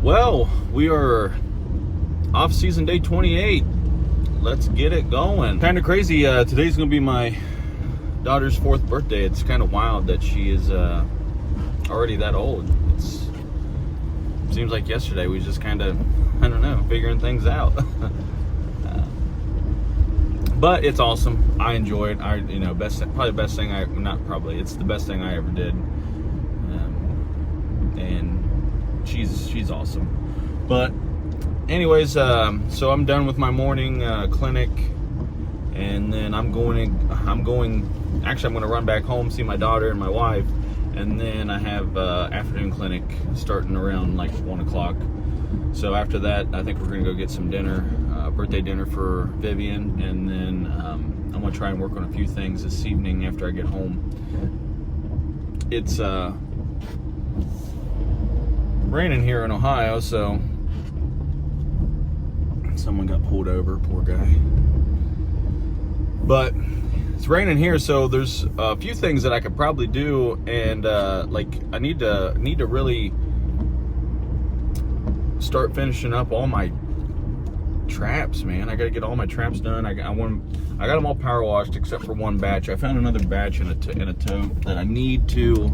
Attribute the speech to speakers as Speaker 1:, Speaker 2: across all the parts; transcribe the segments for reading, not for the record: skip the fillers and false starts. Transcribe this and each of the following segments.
Speaker 1: Well, we are off season day 28. Let's get it going. Kind of crazy. Today's gonna be my daughter's 4th birthday. It's kind of wild that she is already that old. It seems like yesterday we just kind of, I don't know, figuring things out. But it's awesome. I enjoy it. Probably the best thing it's the best thing I ever did. And she's awesome. But anyways, so I'm done with my morning clinic, and then I'm going to run back home, see my daughter and my wife, and then I have afternoon clinic starting around like 1 o'clock. So after that, I think we're going to go get some dinner, birthday dinner for Vivian, and then I'm going to try and work on a few things this evening after I get home. It's raining here in Ohio, so someone got pulled over, poor guy. But it's raining here, so there's a few things that I could probably do, and I need to really start finishing up all my traps, man. I gotta get all my traps done. I got them all power washed except for one batch. I found another batch in a tote that I need to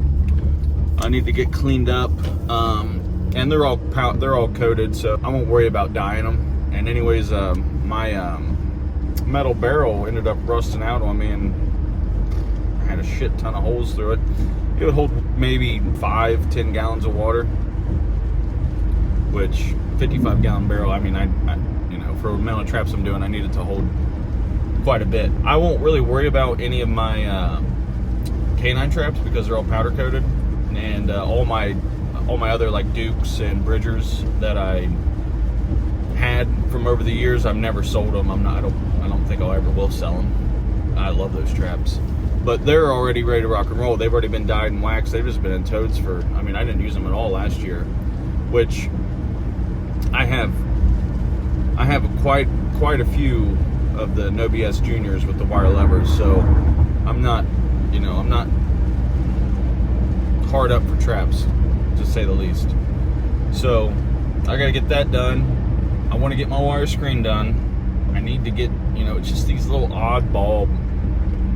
Speaker 1: get cleaned up, and they're all coated, so I won't worry about dyeing them. And anyways, my metal barrel ended up rusting out on me, and I had a shit ton of holes through it. It would hold maybe 5-10 gallons of water, which 55-gallon barrel, I mean, I for the amount of traps I'm doing, I need it to hold quite a bit. I won't really worry about any of my canine traps because they're all powder coated, and all my other like Dukes and Bridgers that I had from over the years, I've never sold them. I don't think I ever will sell them. I love those traps, but they're already ready to rock and roll. They've already been dyed and waxed. They've just been in totes for, I didn't use them at all last year, which I have quite a few of the No BS Juniors with the wire levers, so I'm not hard up for traps, to say the least. So I gotta get that done. I want to get my wire screen done. I need to get, it's just these little oddball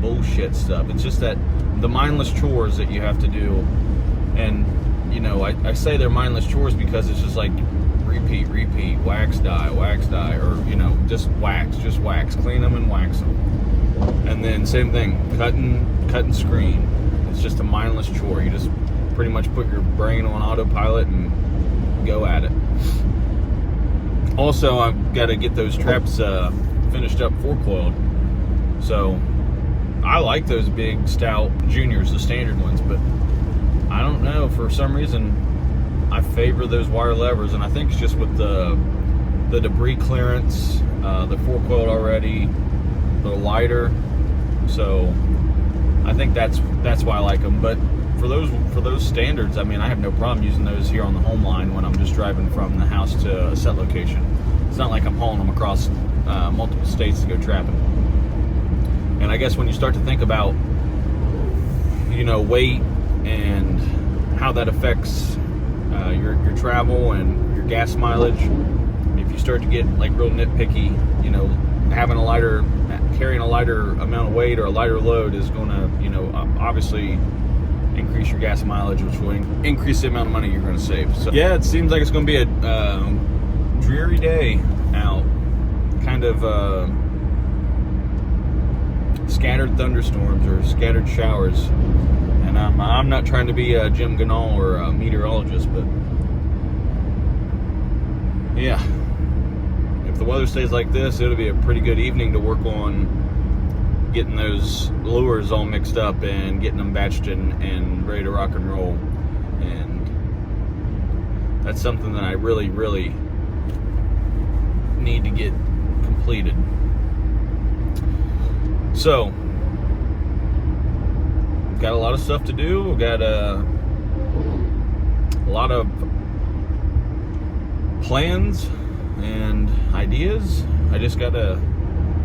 Speaker 1: bullshit stuff. It's just that the mindless chores that you have to do, and I say they're mindless chores because it's just like repeat, wax dye, or just wax, clean them and wax them. And then same thing, cut and screen. It's just a mindless chore. You just pretty much put your brain on autopilot and go at it. Also, I've got to get those traps finished up, 4-coiled. So I like those big stout Juniors, the standard ones, but I don't know, for some reason I favor those wire levers, and I think it's just with the debris clearance, the 4-coiled already, the lighter. So I think that's why I like them. But for those standards, I have no problem using those here on the home line when I'm just driving from the house to a set location. It's not like I'm hauling them across multiple states to go trapping. And I guess when you start to think about weight and how that affects your travel and your gas mileage, if you start to get like real nitpicky, carrying a lighter amount of weight or a lighter load is going to obviously increase your gas mileage, which will increase the amount of money you're going to save. So yeah, it seems like it's going to be a dreary day out, kind of scattered thunderstorms or scattered showers. And I'm not trying to be Jim Ganal or a meteorologist, but yeah, if the weather stays like this, it'll be a pretty good evening to work on getting those lures all mixed up and getting them batched and ready to rock and roll. And that's something that I really, really need to get completed. So got a lot of stuff to do. We've got a lot of plans and ideas. I just got to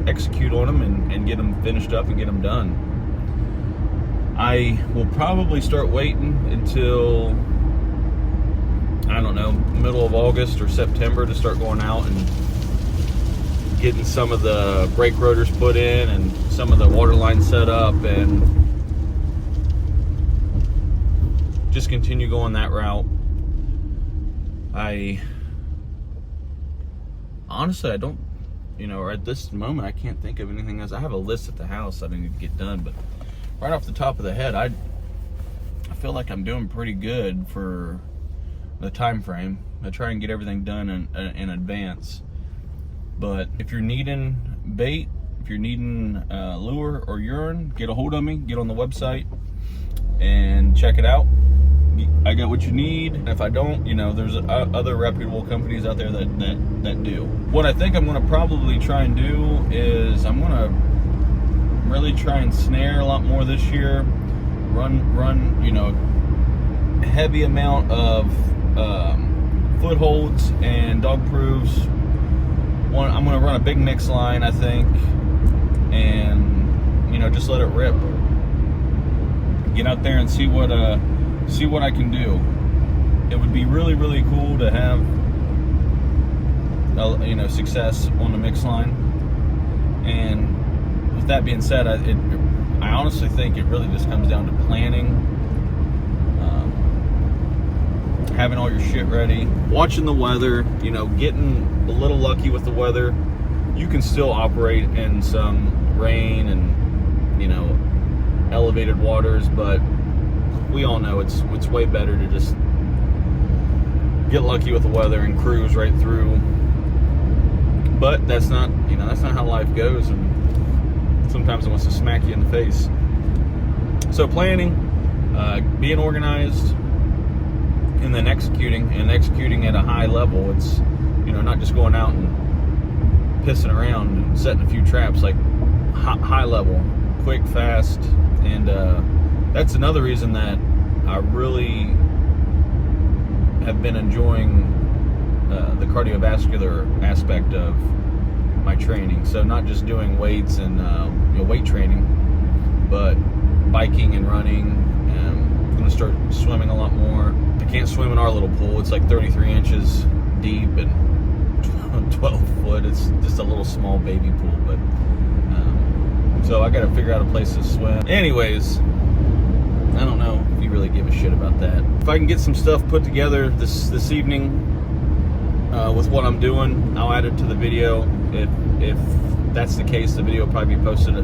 Speaker 1: execute on them and get them finished up and get them done. I will probably start waiting until I don't know, middle of August or September to start going out and getting some of the brake rotors put in and some of the water lines set up, and just continue going that route. I honestly, don't, at this moment, I can't think of anything else. I have a list at the house that I need to get done, but right off the top of the head, I feel like I'm doing pretty good for the time frame. I try and get everything done in advance. But if you're needing bait, if you're needing lure or urine, get a hold of me. Get on the website and check it out. I got what you need. If I don't, there's other reputable companies out there that do. What I think I'm going to probably try and do is I'm going to really try and snare a lot more this year. Run, heavy amount of footholds and dog proofs. I'm going to run a big mix line, I think, and just let it rip. Get out there and see what I can do. It would be really, really cool to have success on the mix line. And with that being said, I honestly think it really just comes down to planning, having all your shit ready, watching the weather, getting a little lucky with the weather. You can still operate in some rain and elevated waters, but we all know it's way better to just get lucky with the weather and cruise right through. But that's not how life goes, and sometimes it wants to smack you in the face. So planning, being organized, and then executing at a high level. It's not just going out and pissing around and setting a few traps. Like high level, quick, fast, and that's another reason that I really have been enjoying the cardiovascular aspect of my training. So not just doing weights and weight training, but biking and running. I'm going to start swimming a lot more. I can't swim in our little pool. It's like 33 inches deep and 12 foot. It's just a little small baby pool, but so I got to figure out a place to swim. Anyways, I don't know if you really give a shit about that. If I can get some stuff put together this evening with what I'm doing, I'll add it to the video. If that's the case, the video will probably be posted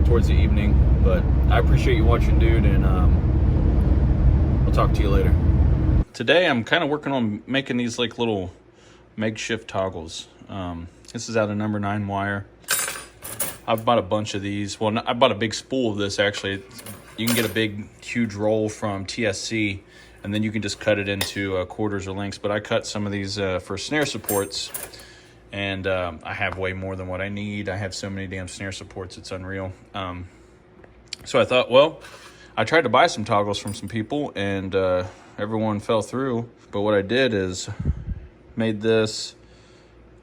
Speaker 1: towards the evening. But I appreciate you watching, dude, and I'll talk to you later. Today I'm kind of working on making these like little makeshift toggles. This is out of number 9 wire. I've bought a bunch of these. Well, I bought a big spool of this, actually. You can get a big, huge roll from TSC, and then you can just cut it into quarters or lengths. But I cut some of these for snare supports, and I have way more than what I need. I have so many damn snare supports, it's unreal. So I thought, well, I tried to buy some toggles from some people, and everyone fell through. But what I did is made this,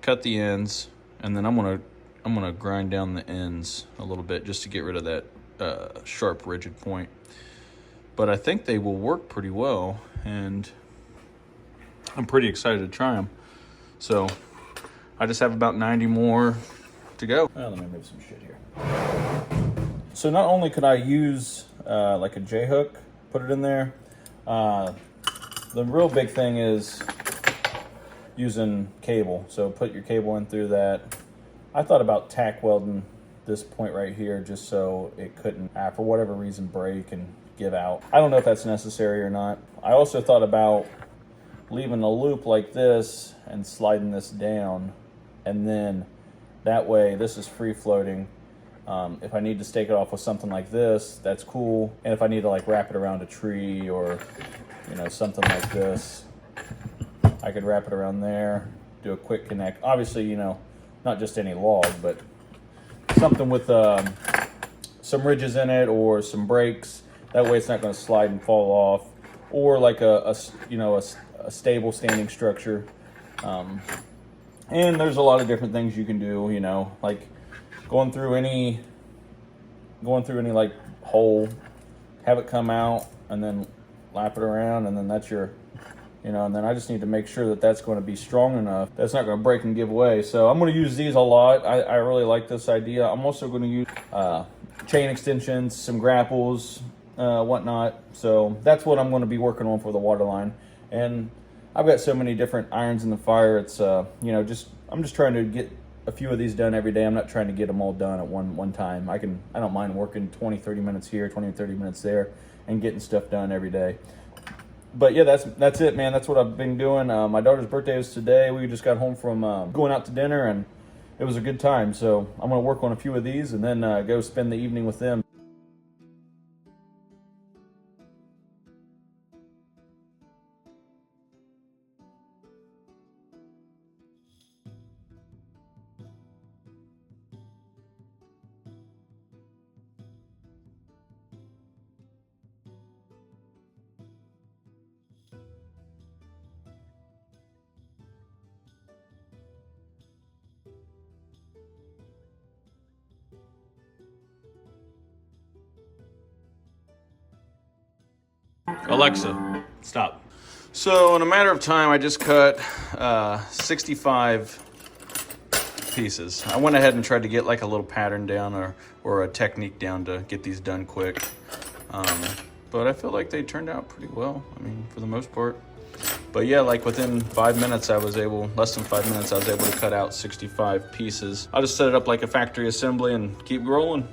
Speaker 1: cut the ends, and then I'm gonna grind down the ends a little bit just to get rid of that sharp, rigid point. But I think they will work pretty well, and I'm pretty excited to try them. So I just have about 90 more to go. Well, let me move some shit here. So not only could I use like a J-hook, put it in there, the real big thing is using cable. So put your cable in through that. I thought about tack welding this point right here just so it couldn't, for whatever reason, break and give out. I don't know if that's necessary or not. I also thought about leaving a loop like this and sliding this down, and then that way this is free floating. If I need to stake it off with something like this, that's cool. And if I need to like wrap it around a tree or something like this, I could wrap it around there, do a quick connect. Obviously, not just any log, but something with some ridges in it or some breaks. That way it's not going to slide and fall off. Or like a stable standing structure. And there's a lot of different things you can do, like going through any like hole, have it come out and then lap it around, and then that's your
Speaker 2: you know, and then I just need to make sure that that's going to be strong enough that's not going to break and give way. So I'm going to use these a lot. I really like this idea. I'm also going to use chain extensions, some grapples, whatnot. So that's what I'm going to be working on for the waterline. And I've got so many different irons in the fire. It's you know, I'm just trying to get a few of these done every day. I'm not trying to get them all done at one time. I don't mind working 20-30 minutes here, 20-30 minutes there, and getting stuff done every day. But yeah, that's it, man. That's what I've been doing. My daughter's birthday was today. We just got home from going out to dinner, and it was a good time. So I'm gonna work on a few of these and then go spend the evening with them.
Speaker 1: Alexa, stop. So in a matter of time, I just cut 65 pieces. I went ahead and tried to get like a little pattern down or a technique down to get these done quick. But I feel like they turned out pretty well, I mean, for the most part. But yeah, like within 5 minutes, less than 5 minutes, I was able to cut out 65 pieces. I'll just set it up like a factory assembly and keep rolling.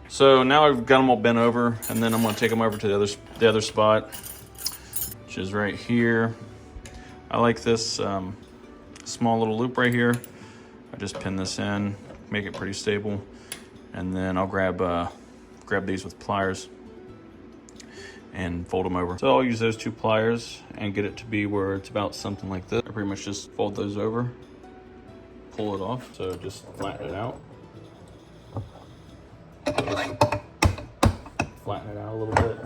Speaker 1: So now I've got them all bent over, and then I'm going to take them over to the other spot, which is right here. I like this small little loop right here. I just pin this in, make it pretty stable, and then I'll grab these with pliers and fold them over. So I'll use those 2 pliers and get it to be where it's about something like this. I pretty much just fold those over, pull it off, so just flatten it out. Flatten it out a little bit.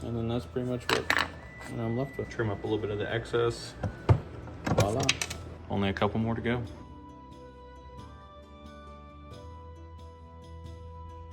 Speaker 1: And then that's pretty much what I'm left with. Trim up a little bit of the excess. Voila. Only a couple more to go.